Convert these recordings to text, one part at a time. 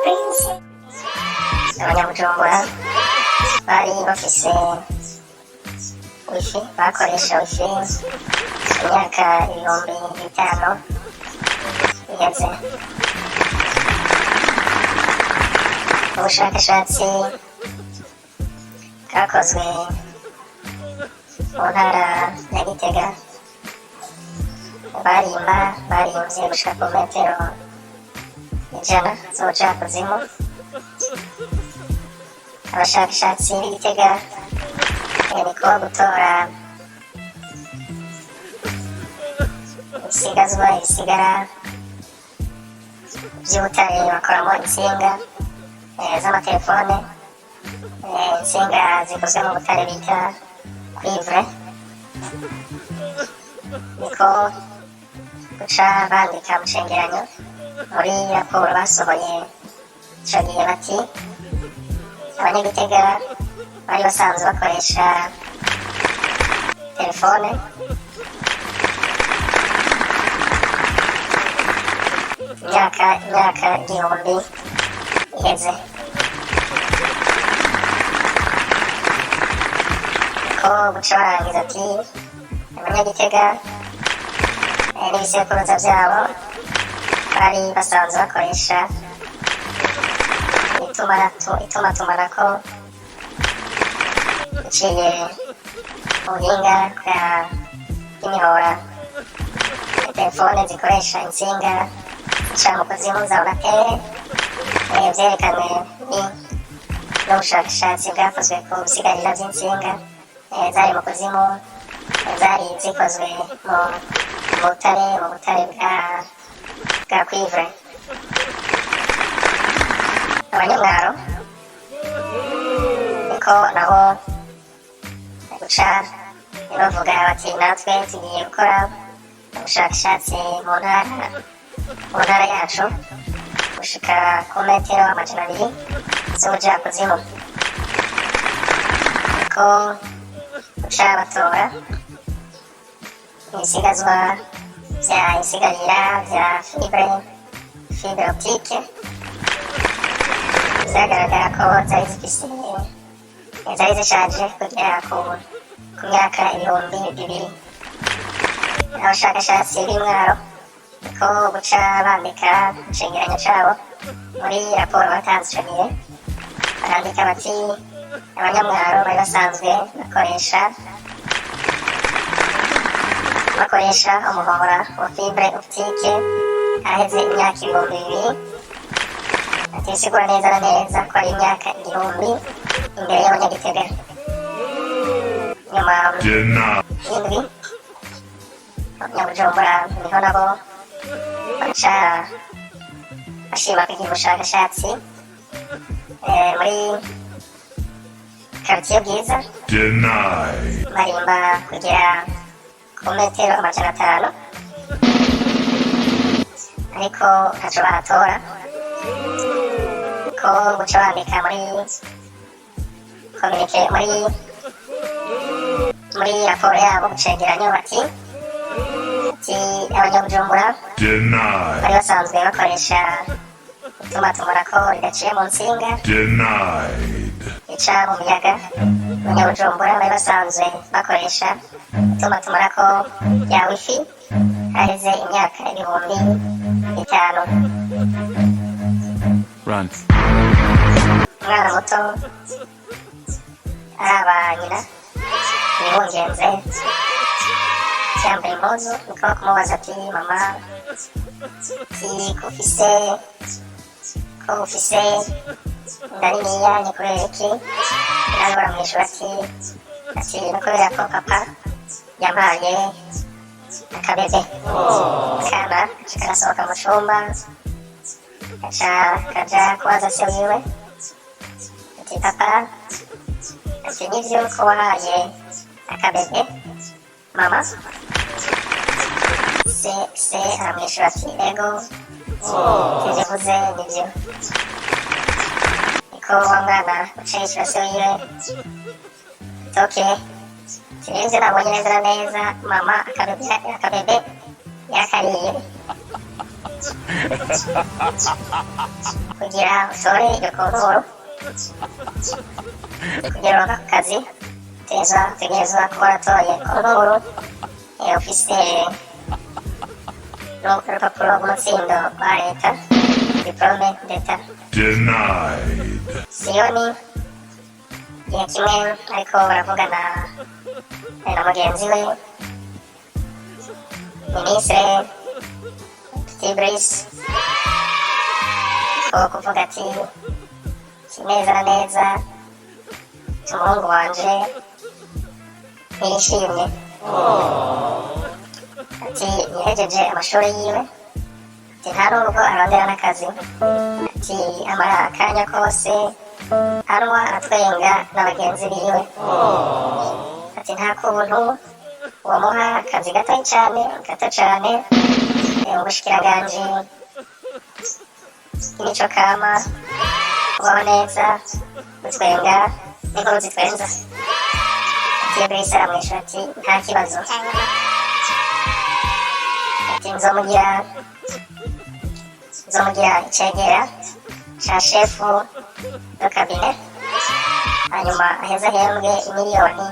Prince abanyabujumbura bari bafise wifi bakoresha wifi imyaka 5,000 iheze. Ubushakashatsi bwakozwe mu ntara ya Gitega barimvye gushika ku metero 100 zoja kuzimu. Abashakashatsi b'Igitega bariko gutora ibisigara vy'ubutare bakoramo intsinga z'amatelefone, intsinga zikozwe mu butare bita cuivre. Niko guca bandika mu cegeranyo muri raporo basohoye ico gihe bati abanyagitega bari basanzwe bakoresha telefone imyaka 1000 iheze. Ko guca barangiza ati abanyagitega n'ibisekuruza vyabo bari basanzwe bakoresha itumatumanako iciye mu buhinga bw'imihora telefone zikoresha intsinga zica mu kuzimu za oratere. Vyerekanwe n'ubushakashatsi bwakozwe ku bisigarira vy'intsinga zari mu kuzimu, zari zikozwe mu butare bwa cuivre. Abanyamwaro niko nabo guca bavuga bati natwe tugiye gukora ubushakashatsi mu ntara yacu gushika ku metero 200 zoja kuzimu. Niko guca batora ibisigazwa isigarira vya fibre optique. Vyagaragara ko zari zishaje kugera ku myaka 2,000. Abashakashatsi b'Imwaro niko guca bandika icegeranyo cabo muri raporo batanze ico gihe, barandika bati abanyamwaro bari basanzwe bakoresha umuhora wa fibre optique haheze imyaka 2,000. Atisigura neza na neza ko ari imyaka 1,000 imbere y'abanyagitega. Nyuma y'indwi abanyabujumbura niho nabo baca bashima kugira ubushakashatsi muri quartier Bwiza barimba kugera ku metero 500, ariko ntaco bahatora. Ko guca bandika muri komunike muri raporo yabo mu cegeranyo bati abanyabujumbura bari basanzwe bakoresha itumatumanako ridaciye mu ntsinga rica mu miyaga. Abanyabujumbura bari basanzwe bakoresha itumatumanako rya wifi haheze imyaka 5,000. Umwana muto araba nyina yibungenze yambaye impuzu, niko kumubaza ati mama ko ufise inda niniya ni kubera iki? Nawe baramwishura ati ni kubera ko papa yampaye akabebe. Akana gaca karasohoka mu cumba kaja kubaza se wiwe ati papa ati nivyo ko wahaye akabebe mama? Se aramwishura ati ego ivyo uvuze nivyo. Niko wa mwana uca yishura se wiwe ati sinivyo nabonye neza na neza mama akabebe yakariye. kugira usore iryo kontoro, kugira uronke ako kazi utegerezwa kuba waratoye kontoro, ufise n'urupapuro rw'umutsindo wa leta, diplome d'etat. Siyoni igihe kimwe ariko baravugana na mugenzi we minisitiri Tibris, ko kuvuga ati neza na neza umuhungu wanje ntiyishimye, ati yahejeje amashuri yiwe, ati nta nubwo arondera n'akazi, ati amara akanya kose arwa atwenga na bagenzi biwe, ati nta kuntu wamuha akazi gato cyane mu bushikiranganje bw'imico kama, kubaho neza, gutwenga n'inkuru zitwenza. Ati Grace aramwishyura ati nta kibazo, ati nzomugira icegera ca shefu do kabine, hanyuma aheza ahembwe miliyoni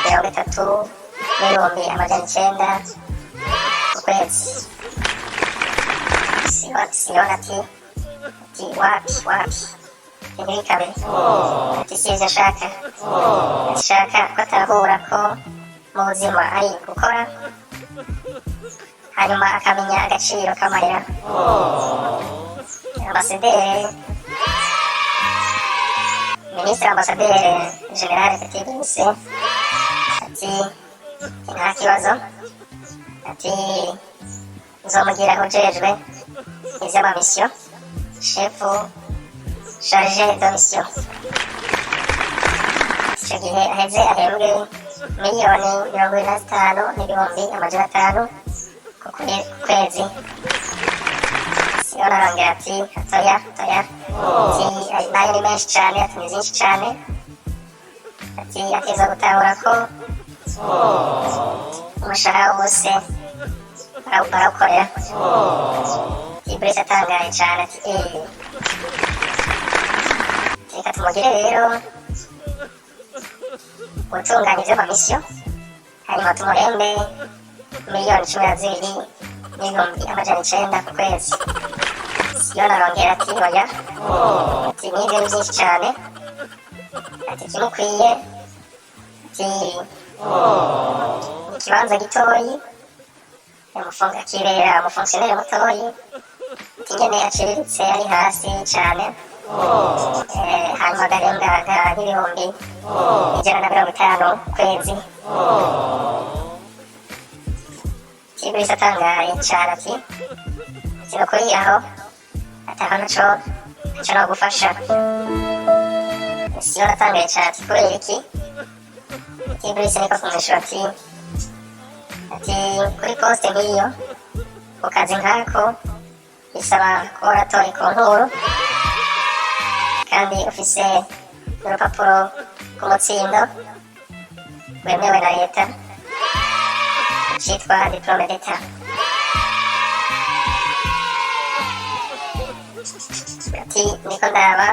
30,900 ku kwezi. Siyoni ati wapi ntibikabe, ati sivyo ashaka, ashaka ko atahura ko mu buzima ari gukora, hanyuma akamenya agaciro k'amahera. Minisitiri Ambasaderi General Tibris ati nta kibazo, ati nzomugira ujejwe ivy'amamisiyo, shefu charge de mission. Ico gihe aheze ahembwe miliyoni 25,500 ku kwezi. Siyoni arongera ati toya, ati nayo ni menshi cane, ati ni vyinshi cane, ati ateza gutahura ko umushahara wose barawukorera. Tibris atangaye cane ati reka tumugire rero gutunganya ivy'amamisiyo, hanyuma tumuhembe miliyoni 12,900 ku kwezi. Siyoni arongera ati oya, ati nivyo ni vyinshi cane, ati kimukwiye, ati ikibanza gitoyi, akibera umufonksiyoneri mutoyi, ati nyene aciriritse ari hasi cane, hanyuma agahembwa nk'ibihumbi 150 ku kwezi. Tibris atangaye cane ati nukuri aho ataho naco nogufasha. Siyoni atangaye cane ati kubera iki? Tibris niko kumwishura ati kuri poste nk'iyo, ku kazi nkako bisaba kuba waratoye kontoro kandi ufise n'urupapuro rw'umutsindo rwemewe na leta citwa diplome d'etat. Ati ndiko ndaba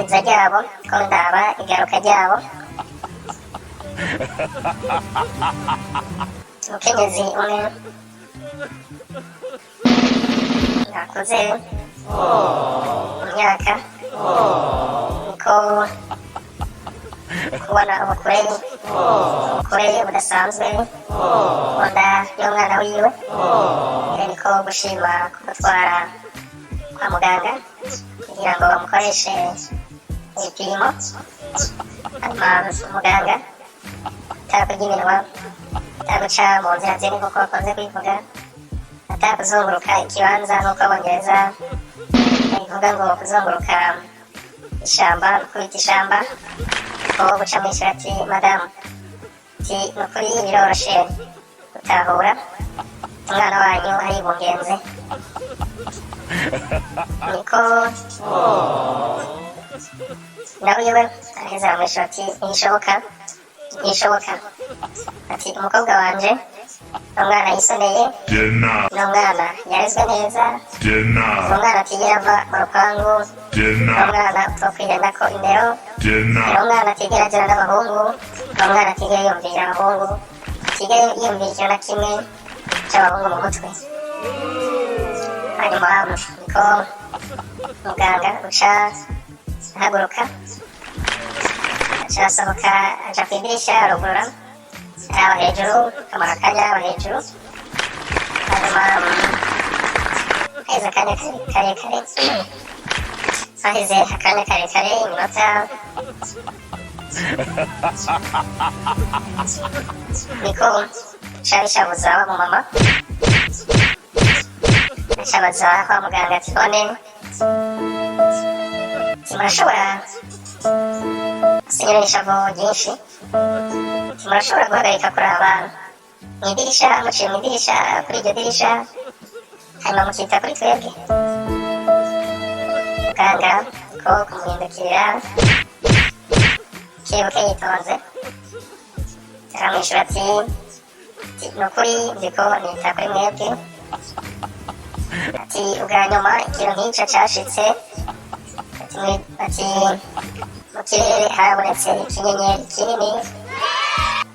iza ryabo, ko ndaba igaruka ryabo. Umukenyezi umwe nakuze mu myaka, niko kubona ubukure budasanzwe mu nda y'umwana wiwe, niko gushima kumutwara kwa muganga kugira ngo bamukoreshe ibipimo, hanyuma umuganga atakurya iminwa, ataguca mu nzira zindi nk'uko bakunze kubivuga, atakuzunguruka ikibanza nk'uko abongereza bivuga ngo kuzunguruka ishamba, gukubita ishamba, ko guca mw'ishuri ati madamu, ati nukuri biroroshe gutahura umwana wanyu aribungenze. Niko nawe iwe araheza aramwishyura ati ntishoboka, ati umukobwa wanje umwana yisoneye, n'umwana yarezwe neza, umwana atigera ava mu rupangu, umwana upfa kwihenda ko indero, umwana atigera agira n'abahungu, umwana atigera yumvira abahungu, atigera yumvira ikintu na kimwe cy'abahungu mu mutwe. Hanyuma niko muganga uca ahaguruka, aca asohoka aja ku idirisha arugurura, araba hejuru, akamara akanya araba hejuru, hanyuma haheze akanya karekare, haheze akanya karekare, iminota niko ca bishabuza wa mumama, ashabaza kwa muganga ati none murashobora asinyira ishavu ryinshi, murashobora guhagarika kuraba mu idirisha, muciye mu idirisha, kuri iryo dirisha, hanyuma mukita kuri twebwe. Muganga ko kumuhindukirira kibuke yitonze, aramwishyura ati ni ukuri ndiko nita kuri mwebwe, ati ubwa nyuma ikintu nk'icyo cashitse, ati mu kirere harabonetse ikinyenyeri kinini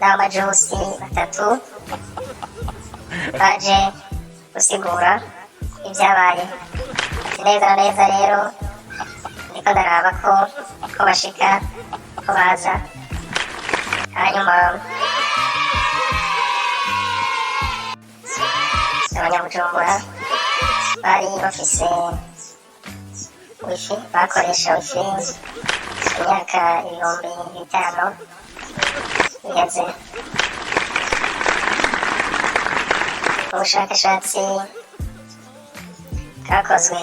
n'amajusi batatu baje gusigura ibyabaye. Ati neza na neza rero ndiko ndaraba ko bashika, ko baza. Hanyuma abanyabujumbura bari bafise wifi, bakoresha wifi imyaka 5,000 iheze. Ubushakashatsi bwakozwe